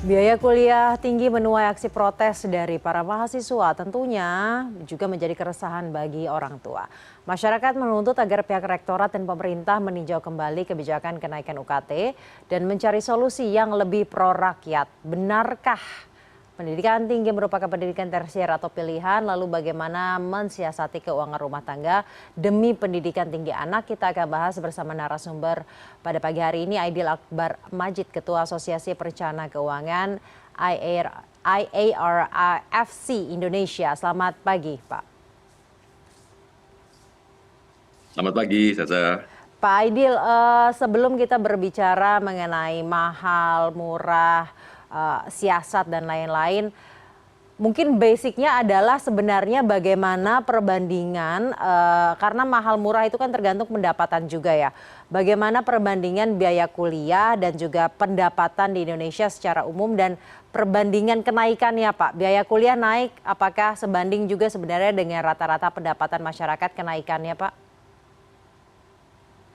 Biaya kuliah tinggi menuai aksi protes dari para mahasiswa, tentunya juga menjadi keresahan bagi orang tua. Masyarakat menuntut agar pihak rektorat dan pemerintah meninjau kembali kebijakan kenaikan UKT dan mencari solusi yang lebih pro rakyat. Benarkah pendidikan tinggi merupakan pendidikan tersier atau pilihan? Lalu bagaimana mensiasati keuangan rumah tangga demi pendidikan tinggi anak? Kita akan bahas bersama narasumber pada pagi hari ini, Aidil Akbar Majid, Ketua Asosiasi Perencana Keuangan IARFC Indonesia. Selamat pagi, Pak. Selamat pagi, Caca. Pak Aidil, sebelum kita berbicara mengenai mahal, murah, siasat dan lain-lain, mungkin basicnya adalah sebenarnya bagaimana perbandingan, karena mahal murah itu kan tergantung pendapatan juga ya. Bagaimana perbandingan biaya kuliah dan juga pendapatan di Indonesia secara umum dan perbandingan kenaikannya, Pak. Biaya kuliah naik, apakah sebanding juga sebenarnya dengan rata-rata pendapatan masyarakat kenaikannya, Pak?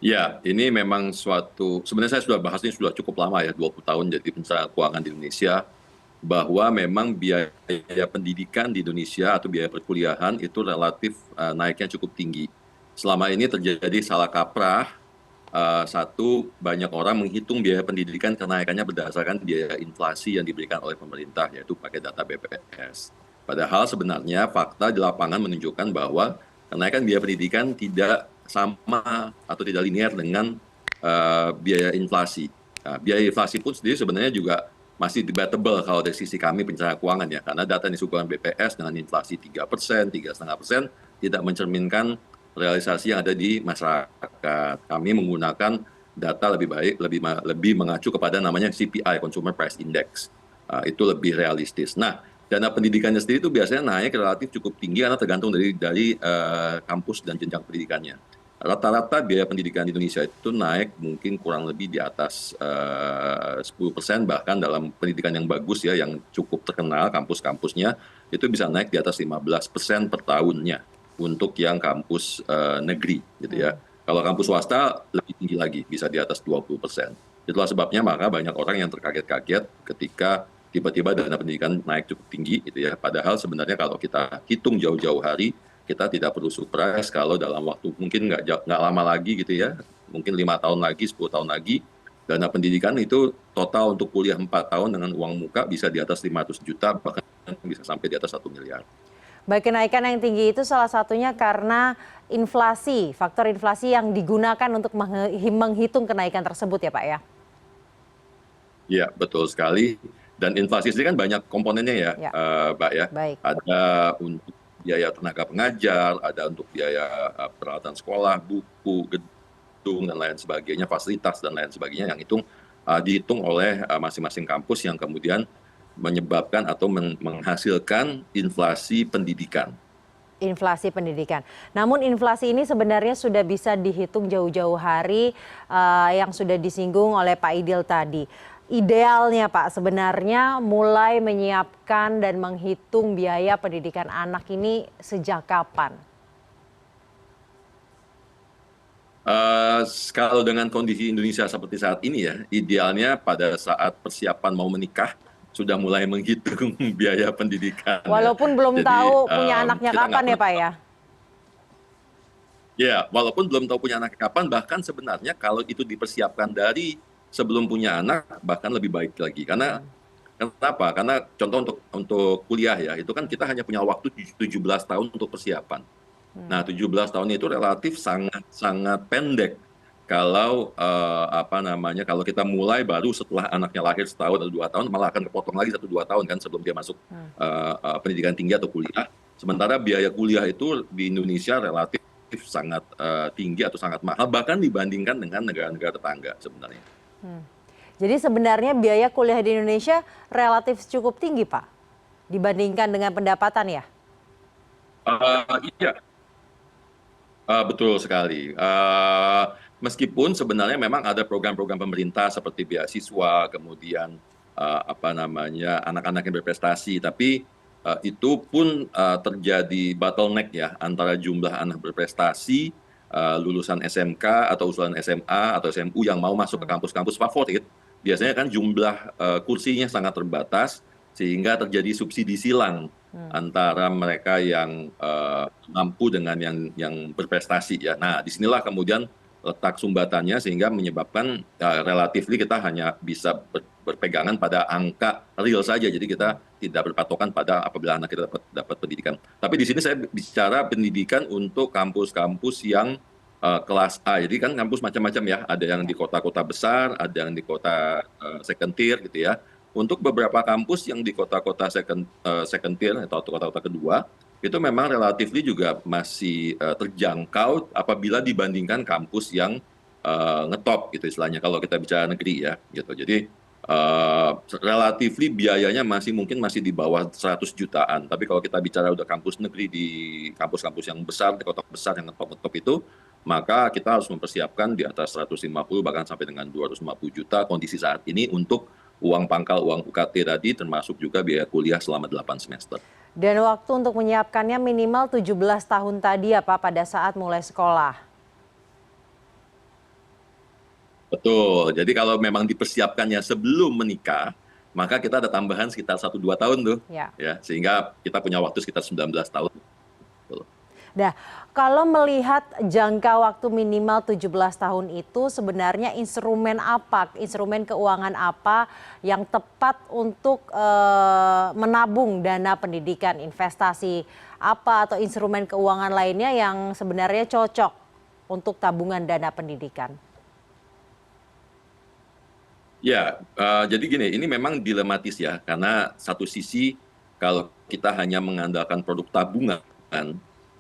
Ya, ini memang sebenarnya saya sudah bahas ini sudah cukup lama ya, 20 tahun jadi perencana keuangan di Indonesia, bahwa memang biaya pendidikan di Indonesia atau biaya perkuliahan itu relatif naiknya cukup tinggi. Selama ini terjadi salah kaprah, satu, banyak orang menghitung biaya pendidikan kenaikannya berdasarkan biaya inflasi yang diberikan oleh pemerintah, yaitu pakai data BPS. Padahal sebenarnya fakta di lapangan menunjukkan bahwa kenaikan biaya pendidikan tidak sama atau tidak linear dengan biaya inflasi. Biaya inflasi pun sendiri sebenarnya juga masih debatable kalau dari sisi kami perencana keuangan ya, karena data yang disuguhkan BPS dengan inflasi 3%, 3,5% tidak mencerminkan realisasi yang ada di masyarakat. Kami menggunakan data lebih mengacu kepada namanya CPI, Consumer Price Index. Itu lebih realistis. Nah, dana pendidikannya sendiri itu biasanya naik relatif cukup tinggi karena tergantung dari kampus dan jenjang pendidikannya. Rata-rata biaya pendidikan di Indonesia itu naik mungkin kurang lebih di atas 10%, bahkan dalam pendidikan yang bagus ya, yang cukup terkenal kampus-kampusnya, itu bisa naik di atas 15% per tahunnya untuk yang kampus negeri gitu ya. Kalau kampus swasta lebih tinggi lagi, bisa di atas 20%. Itulah sebabnya maka banyak orang yang terkaget-kaget ketika tiba-tiba dana pendidikan naik cukup tinggi gitu ya. Padahal sebenarnya kalau kita hitung jauh-jauh hari, kita tidak perlu surprise kalau dalam waktu mungkin nggak lama lagi gitu ya, mungkin 5 tahun lagi, 10 tahun lagi, dana pendidikan itu total untuk kuliah 4 tahun dengan uang muka bisa di atas 500 juta, bahkan bisa sampai di atas 1 miliar. Baik, kenaikan yang tinggi itu salah satunya karena inflasi, faktor inflasi yang digunakan untuk menghitung kenaikan tersebut ya, Pak ya? Iya, betul sekali. Dan inflasi sendiri kan banyak komponennya ya, Ya, Mbak ya. baik. Ada untuk biaya tenaga pengajar, ada untuk biaya peralatan sekolah, buku, gedung, dan lain sebagainya, fasilitas dan lain sebagainya yang dihitung oleh masing-masing kampus yang kemudian menyebabkan atau menghasilkan inflasi pendidikan. Inflasi pendidikan. Namun inflasi ini sebenarnya sudah bisa dihitung jauh-jauh hari, yang sudah disinggung oleh Pak Aidil tadi. Idealnya Pak, sebenarnya mulai menyiapkan dan menghitung biaya pendidikan anak ini sejak kapan? Kalau dengan kondisi Indonesia seperti saat ini ya, idealnya pada saat persiapan mau menikah sudah mulai menghitung biaya pendidikan ya. Walaupun belum Jadi tahu punya anaknya kita nggak kapan ya pernah Pak tahu. ya? Ya, walaupun belum tahu punya anak kapan, bahkan sebenarnya kalau itu dipersiapkan dari sebelum punya anak, bahkan lebih baik lagi. Karena kenapa? Karena contoh untuk kuliah ya, itu kan kita hanya punya waktu 17 tahun untuk persiapan. Nah, 17 tahun itu relatif sangat sangat pendek kalau kalau kita mulai baru setelah anaknya lahir setahun atau 2 tahun, malah akan kepotong lagi 1-2 tahun kan sebelum dia masuk pendidikan tinggi atau kuliah. Sementara biaya kuliah itu di Indonesia relatif sangat tinggi atau sangat mahal, bahkan dibandingkan dengan negara-negara tetangga sebenarnya. Jadi sebenarnya biaya kuliah di Indonesia relatif cukup tinggi Pak, dibandingkan dengan pendapatan ya? Iya, betul sekali. Meskipun sebenarnya memang ada program-program pemerintah seperti beasiswa, kemudian anak-anak yang berprestasi, tapi itu pun terjadi bottleneck ya antara jumlah anak berprestasi, lulusan SMK atau usulan SMA atau SMU yang mau masuk ke kampus-kampus favorit biasanya kan jumlah kursinya sangat terbatas sehingga terjadi subsidi silang antara mereka yang mampu dengan yang berprestasi ya. Nah, disinilah kemudian letak sumbatannya sehingga menyebabkan relatifly kita hanya bisa berpegangan pada angka real saja. Jadi kita tidak berpatokan pada apabila anak kita dapat pendidikan. Tapi di sini saya bicara pendidikan untuk kampus-kampus yang kelas A. Jadi kan kampus macam-macam ya. Ada yang di kota-kota besar, ada yang di kota second tier gitu ya. Untuk beberapa kampus yang di kota-kota second tier atau kota-kota kedua, itu memang relatifly juga masih terjangkau apabila dibandingkan kampus yang ngetop gitu istilahnya kalau kita bicara negeri ya gitu. Jadi relatifly biayanya mungkin masih di bawah 100 jutaan. Tapi kalau kita bicara udah kampus negeri di kampus-kampus yang besar, di kota besar yang ngetop-ngetop itu, maka kita harus mempersiapkan di atas 150 bahkan sampai dengan 250 juta kondisi saat ini untuk uang pangkal, uang UKT tadi, termasuk juga biaya kuliah selama 8 semester. Dan waktu untuk menyiapkannya minimal 17 tahun tadi ya Pak pada saat mulai sekolah. Betul. Jadi kalau memang dipersiapkannya sebelum menikah, maka kita ada tambahan sekitar 1-2 tahun tuh. Ya. Ya, sehingga kita punya waktu sekitar 19 tahun. Betul. Nah, kalau melihat jangka waktu minimal 17 tahun itu sebenarnya instrumen apa, instrumen keuangan apa yang tepat untuk menabung dana pendidikan, investasi apa atau instrumen keuangan lainnya yang sebenarnya cocok untuk tabungan dana pendidikan? Ya, jadi gini, ini memang dilematis ya, karena satu sisi kalau kita hanya mengandalkan produk tabungan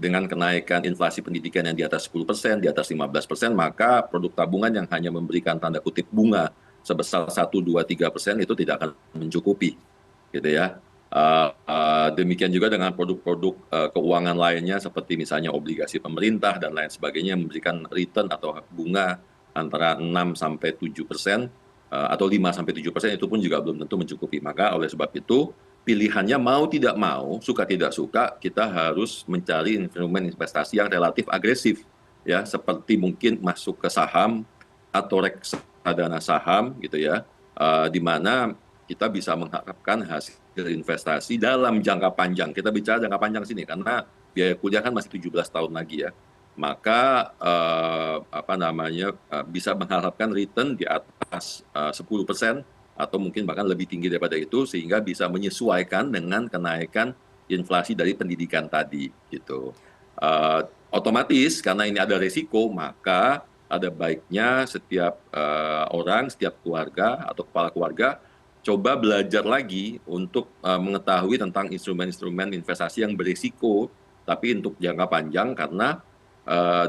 dengan kenaikan inflasi pendidikan yang di atas 10%, di atas 15%, maka produk tabungan yang hanya memberikan tanda kutip bunga sebesar 1, 2, 3% itu tidak akan mencukupi, gitu ya. Demikian juga dengan produk-produk keuangan lainnya seperti misalnya obligasi pemerintah dan lain sebagainya yang memberikan return atau bunga antara 6-7%. Atau 5-7% itu pun juga belum tentu mencukupi. Maka oleh sebab itu pilihannya mau tidak mau, suka tidak suka, kita harus mencari instrumen investasi yang relatif agresif, ya seperti mungkin masuk ke saham atau reksadana saham gitu ya, di mana kita bisa mengharapkan hasil investasi dalam jangka panjang. Kita bicara jangka panjang sini karena biaya kuliah kan masih 17 tahun lagi ya. Maka bisa mengharapkan return di atas 10% atau mungkin bahkan lebih tinggi daripada itu sehingga bisa menyesuaikan dengan kenaikan inflasi dari pendidikan tadi gitu. Otomatis karena ini ada resiko maka ada baiknya setiap orang, setiap keluarga atau kepala keluarga coba belajar lagi untuk mengetahui tentang instrumen-instrumen investasi yang berisiko tapi untuk jangka panjang karena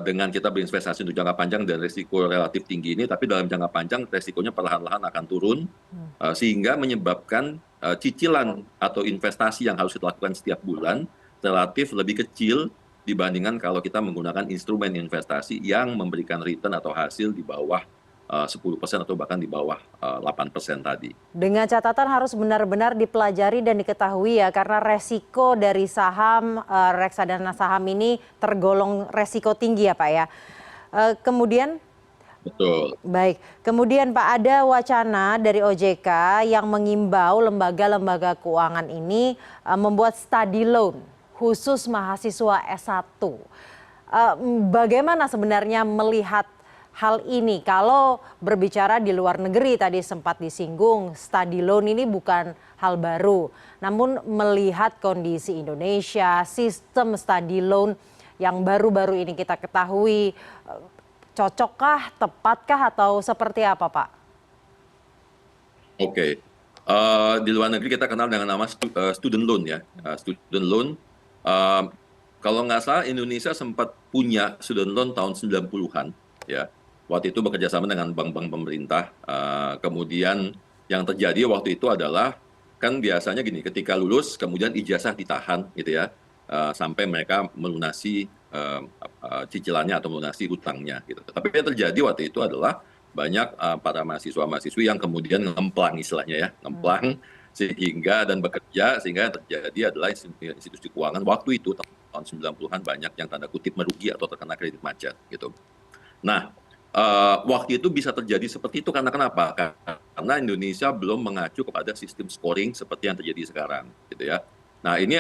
dengan kita berinvestasi untuk jangka panjang dan risiko relatif tinggi ini, tapi dalam jangka panjang resikonya perlahan-lahan akan turun, sehingga menyebabkan cicilan atau investasi yang harus kita lakukan setiap bulan relatif lebih kecil dibandingkan kalau kita menggunakan instrumen investasi yang memberikan return atau hasil di bawah 10% atau bahkan di bawah 8% tadi. Dengan catatan harus benar-benar dipelajari dan diketahui ya, karena resiko dari saham, reksadana saham ini tergolong resiko tinggi ya Pak ya. Kemudian, Betul. baik, kemudian Pak ada wacana dari OJK yang mengimbau lembaga-lembaga keuangan ini membuat study loan khusus mahasiswa S1. Bagaimana sebenarnya melihat hal ini? Kalau berbicara di luar negeri tadi sempat disinggung, study loan ini bukan hal baru. Namun melihat kondisi Indonesia, sistem study loan yang baru-baru ini kita ketahui, cocokkah, tepatkah atau seperti apa Pak? Oke. Di luar negeri kita kenal dengan nama student loan ya. Student loan, kalau nggak salah Indonesia sempat punya student loan tahun 90-an ya. Waktu itu bekerja sama dengan bank-bank pemerintah. Kemudian yang terjadi waktu itu adalah kan biasanya gini, ketika lulus kemudian ijazah ditahan gitu ya, sampai mereka melunasi cicilannya atau melunasi hutangnya gitu. Tapi yang terjadi waktu itu adalah banyak para mahasiswa-mahasiswi yang kemudian ngemplang istilahnya ya, ngemplang sehingga dan bekerja sehingga yang terjadi adalah institusi keuangan waktu itu tahun 90-an banyak yang tanda kutip merugi atau terkena kredit macet gitu. Nah, waktu itu bisa terjadi seperti itu karena kenapa? Karena Indonesia belum mengacu kepada sistem scoring seperti yang terjadi sekarang, gitu ya. Nah ini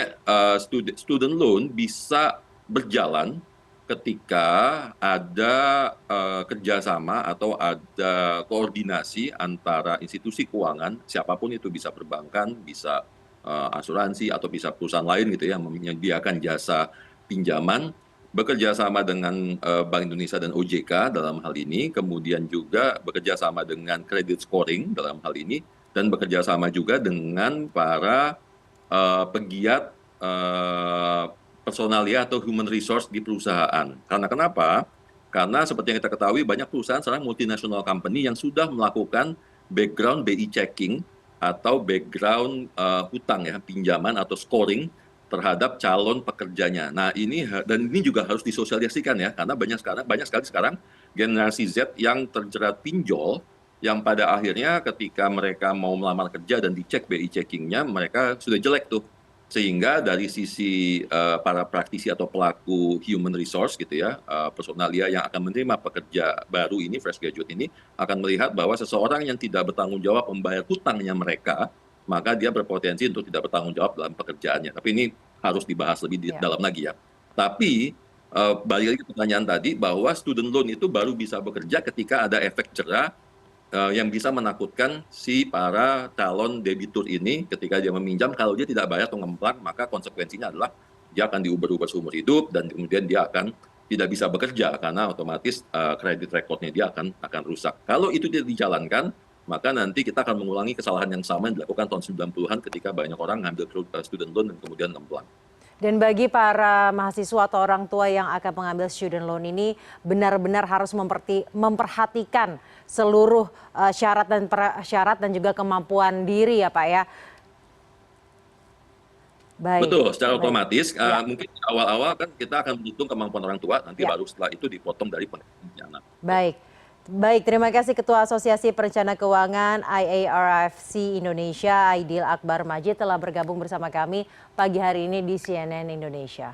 student loan bisa berjalan ketika ada kerjasama atau ada koordinasi antara institusi keuangan, siapapun itu bisa perbankan, bisa asuransi atau bisa perusahaan lain gitu ya yang menyediakan jasa pinjaman bekerja sama dengan Bank Indonesia dan OJK dalam hal ini, kemudian juga bekerja sama dengan credit scoring dalam hal ini, dan bekerja sama juga dengan para pegiat personalia atau human resource di perusahaan. Karena kenapa? Karena seperti yang kita ketahui banyak perusahaan sekarang multinational company yang sudah melakukan background BI checking atau background hutang ya, pinjaman atau scoring terhadap calon pekerjanya. Nah, dan ini juga harus disosialisasikan ya, karena banyak sekali sekarang generasi Z yang terjerat pinjol yang pada akhirnya ketika mereka mau melamar kerja dan dicek BI checkingnya mereka sudah jelek tuh. Sehingga dari sisi para praktisi atau pelaku human resource gitu ya, personalia yang akan menerima pekerja baru ini, fresh graduate ini, akan melihat bahwa seseorang yang tidak bertanggung jawab membayar hutangnya mereka, maka dia berpotensi untuk tidak bertanggung jawab dalam pekerjaannya. Tapi ini harus dibahas lebih Ya. dalam lagi ya. Tapi balik lagi ke pertanyaan tadi bahwa student loan itu baru bisa bekerja ketika ada efek jerah yang bisa menakutkan si para calon debitur ini ketika dia meminjam, kalau dia tidak bayar atau ngemplang, maka konsekuensinya adalah dia akan diuber-uber seumur hidup dan kemudian dia akan tidak bisa bekerja karena otomatis kredit recordnya dia akan rusak. Kalau itu tidak dijalankan, maka nanti kita akan mengulangi kesalahan yang sama yang dilakukan tahun 90-an ketika banyak orang ngambil student loan dan kemudian ngemplang. Dan bagi para mahasiswa atau orang tua yang akan mengambil student loan ini benar-benar harus memperhatikan seluruh syarat dan juga kemampuan diri ya Pak ya. Baik. Betul, secara Baik. otomatis Ya, mungkin di awal-awal kan kita akan menghitung kemampuan orang tua, nanti ya. baru setelah itu dipotong dari penghasilan anak. Baik. Baik, terima kasih Ketua Asosiasi Perencana Keuangan IARFC Indonesia, Aidil Akbar Majid telah bergabung bersama kami pagi hari ini di CNN Indonesia.